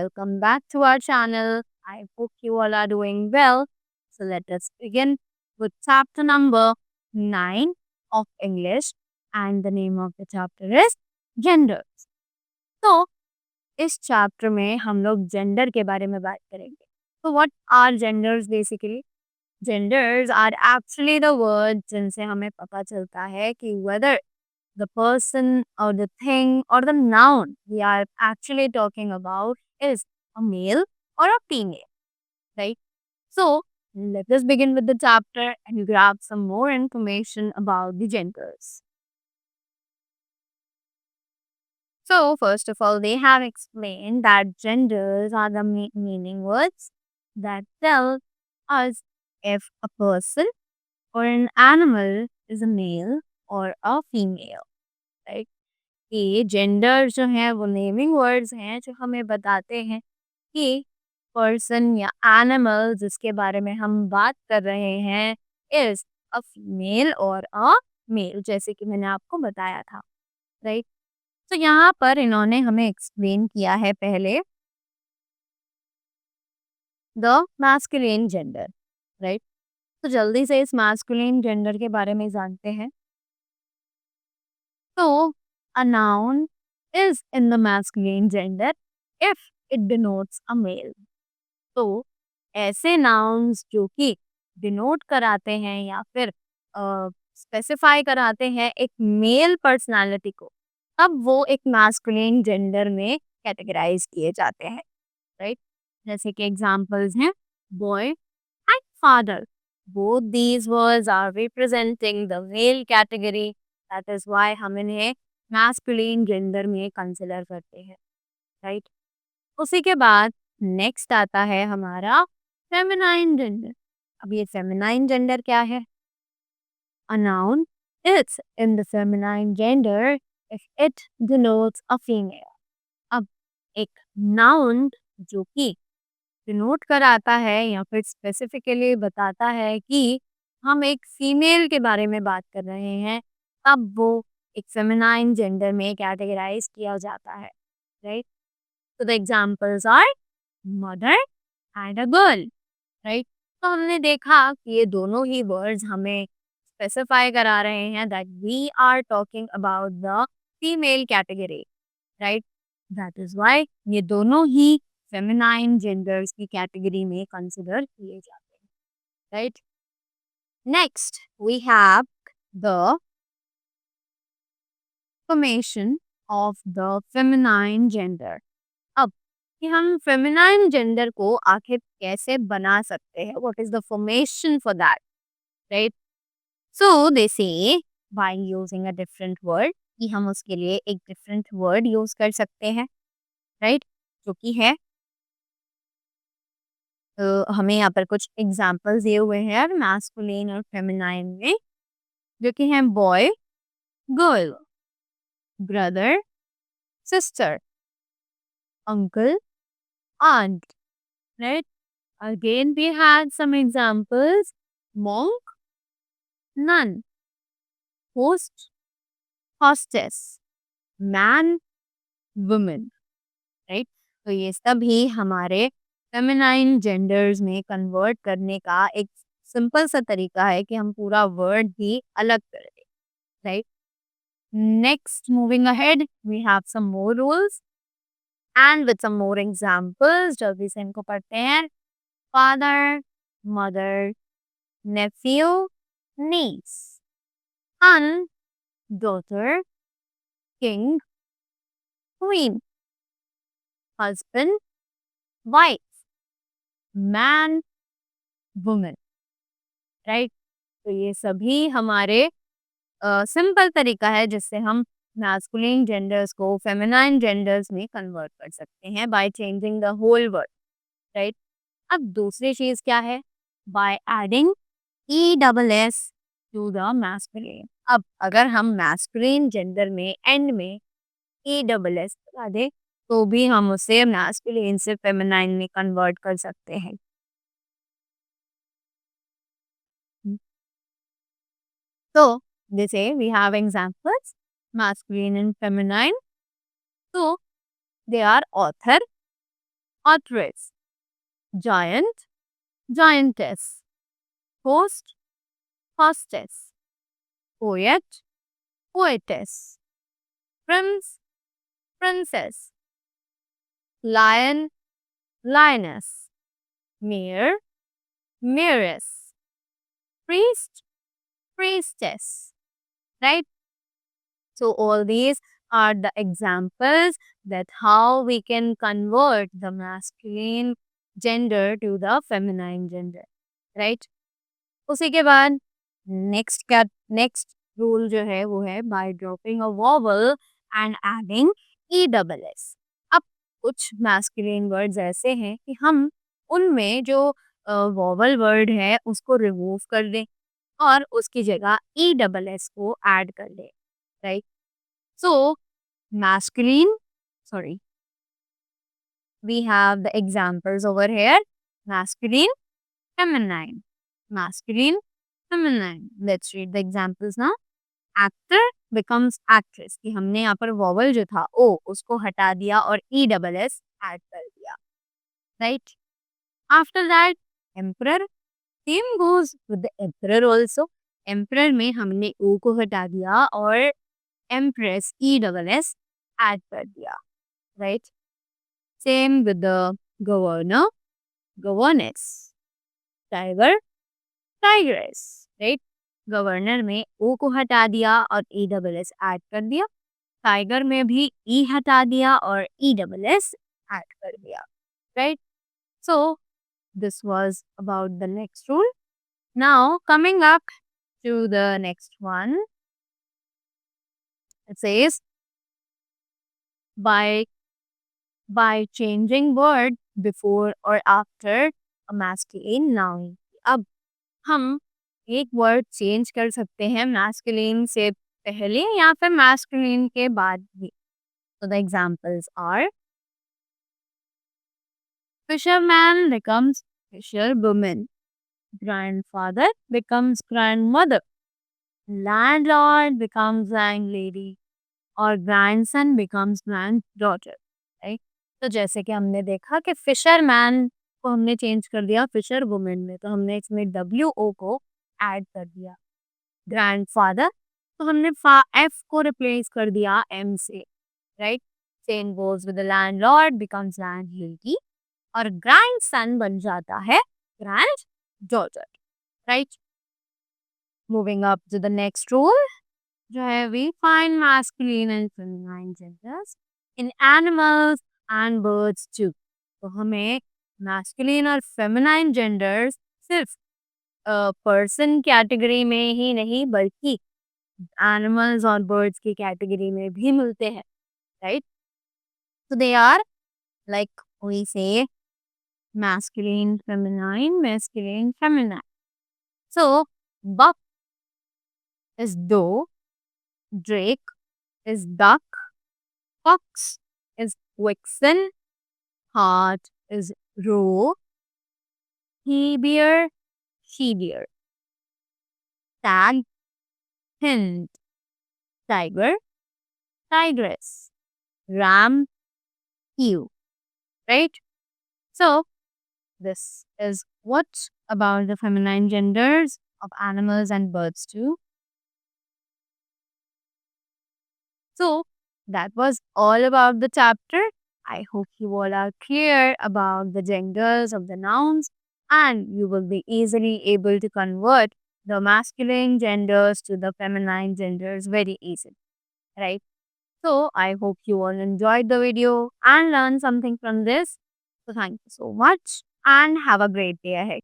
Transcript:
welcome back to our channel. I hope you all are doing well. So let us begin with chapter number 9 of English, and the name of the chapter is Genders. तो इस chapter में हम लोग gender के बारे में बात करेंगे. So what are genders basically? Genders are actually the words जिनसे हमें पता चलता है कि whether the person or the thing or the noun we are actually talking about is a male or a female, right? So, let us begin with the chapter and grab some more information about the genders. So, first of all, they have explained that genders are the meaning words that tell us if a person or an animal is a male or a female, right? कि gender जो है वो naming words हैं जो हमें बताते हैं कि पर्सन या एनिमल जिसके बारे में हम बात कर रहे हैं इज अ फीमेल और अ मेल, जैसे कि मैंने आपको बताया था, राइट. तो यहाँ पर इन्होंने हमें एक्सप्लेन किया है पहले द मैस्कुलिन जेंडर, राइट. तो जल्दी से इस मैस्कुलिन जेंडर के बारे में जानते हैं. So, a noun is in the masculine gender if it denotes a male. तो ऐसे nouns जो कि डिनोट कराते हैं या फिर स्पेसिफाई कराते हैं एक मेल पर्सनालिटी को, अब वो एक मैस्कुलिन जेंडर में कैटेगराइज किए जाते हैं, राइट. जैसे कि एग्जांपल्स हैं boy and father. Both these words are representing the male category. That is why हम इन्हें मैस्कुलिन जेंडर में कंसिडर करते हैं, राइट. उसी के बाद नेक्स्ट आता है हमारा फेमिनाइन जेंडर. अब ये फेमिनाइन जेंडर क्या है? A noun it's in the feminine gender if it denotes a female. अब एक नाउन जो कि डिनोट कराता है या फिर स्पेसिफिकली बताता है कि हम एक फीमेल के बारे में बात कर रहे हैं, तब वो एक फेमिनाइन जेंडर में कैटेगराइज किया जाता है, राइट. तो the examples are mother and a girl, right. तो हमने देखा कि ये दोनों ही वर्ड्स हमें स्पेसिफाई करा रहे हैं that we are talking about the female category, right. That is why ये दोनों ही फेमिनाइन जेंडर्स की कैटेगरी में कंसिडर किए जाते हैं, right. Next we have the formation of the feminine gender. अब कि हम फेमिनाइन जेंडर को आखिर कैसे बना सकते हैं, what is the formation for that, right. So they say by using a different word, कि हम उसके लिए एक डिफरेंट वर्ड यूज कर सकते हैं, राइट, जो कि है हमें यहाँ पर कुछ एग्जाम्पल्स दिए हुए हैं मैस्कुलिन और फेमिनाइन में, जो कि हैं boy girl, brother sister, uncle aunt, right. Again we had some examples monk nun, host hostess, man woman, right. तो ये सभी हमारे फेमिनाइन जेंडर्स में कन्वर्ट करने का एक सिंपल सा तरीका है कि हम पूरा वर्ड ही अलग कर दें, right. Next moving ahead we have some more rules and with some more examples. जल्दी से इनको पढ़ते हैं. Father mother nephew niece son daughter king queen husband wife man woman, right. तो ये सभी हमारे सिंपल तरीका है जिससे हम मैस्कुलिन जेंडर्स को फेमिनाइन जेंडर्स में कन्वर्ट कर सकते हैं by changing the whole word, right. अब दूसरी चीज क्या है? By adding E double S to the masculine. अब अगर हम मैस्कुलिन जेंडर में एंड में ई डबल एस लगा दे तो भी हम उसे मैस्कुलिन से फेमिनाइन में कन्वर्ट कर सकते हैं. So, they say we have examples, masculine and feminine. So, they are author, authoress, giant, giantess, host, hostess, poet, poetess, prince, princess, lion, lioness, mayor, mayoress, priest, priestess, right? So all these are the examples that how we can convert the masculine gender to the feminine gender, right? उसी के बाद next rule जो है वो है by dropping a vowel and adding E double S. अब कुछ masculine words ऐसे हैं कि हम उनमें जो वॉवल वर्ड है उसको रिमूव कर दें और उसकी जगह ई डबल एस को ऐड कर दें, right? So masculine, sorry, we have the examples over here: masculine, feminine, masculine, feminine. Let's read the examples now. Actor becomes actress, कि हमने यहाँ पर vowel जो था ओ उसको हटा दिया और ई डबल एस ऐड कर दिया, right? After that, emperor, same goes with the emperor also. emperor में हमने ओ को हटा दिया और empress ई डबल एस ऐड कर दिया, right? Same with the governor, governess, tiger, tigress, right? Governor में ओ को हटा दिया और ई डबल एस ऐड कर दिया, टाइगर में भी ई हटा दिया और ई डबल एस ऐड कर दिया, right? So this was about the next rule. Now coming up to the next one, it says by changing word before or after a masculine noun. अब हम एक वर्ड चेंज कर सकते हैं masculine से पहले या फिर मैस्कुलिन के बाद भी. So the examples are fisherman becomes fisherwoman, grandfather becomes grandmother, landlord becomes landlady और grandson becomes granddaughter, right? तो जैसे कि हमने देखा कि फिशरमैन को हमने चेंज कर दिया फिशर वुमेन में, तो हमने इसमें WO को ऐड कर दिया. ग्रैंडफादर तो हमने F को रिप्लेस कर दिया M से, right? Same goes with the landlord becomes landlady और ग्रैंडसन बन जाता है granddaughter, right? Moving up to the next rule जो है we find masculine and feminine genders in animals and birds too. तो हमें मैस्कुलिन और फेमिनाइन जेंडर्स सिर्फ पर्सन कैटेगरी में ही नहीं बल्कि एनिमल्स और बर्ड्स की कैटेगरी में भी मिलते हैं, right? So they are like we say masculine, feminine. So buck is doe, drake is duck, fox is vixen, hart is roe, he-bear, she-deer, stag, hind, tiger, tigress, ram, ewe, right? So this is what about the feminine genders of animals and birds too. So that was all about the chapter. I hope you all are clear about the genders of the nouns and you will be easily able to convert the masculine genders to the feminine genders very easily, right? So I hope you all enjoyed the video and learned something from this. So thank you so much and have a great day ahead.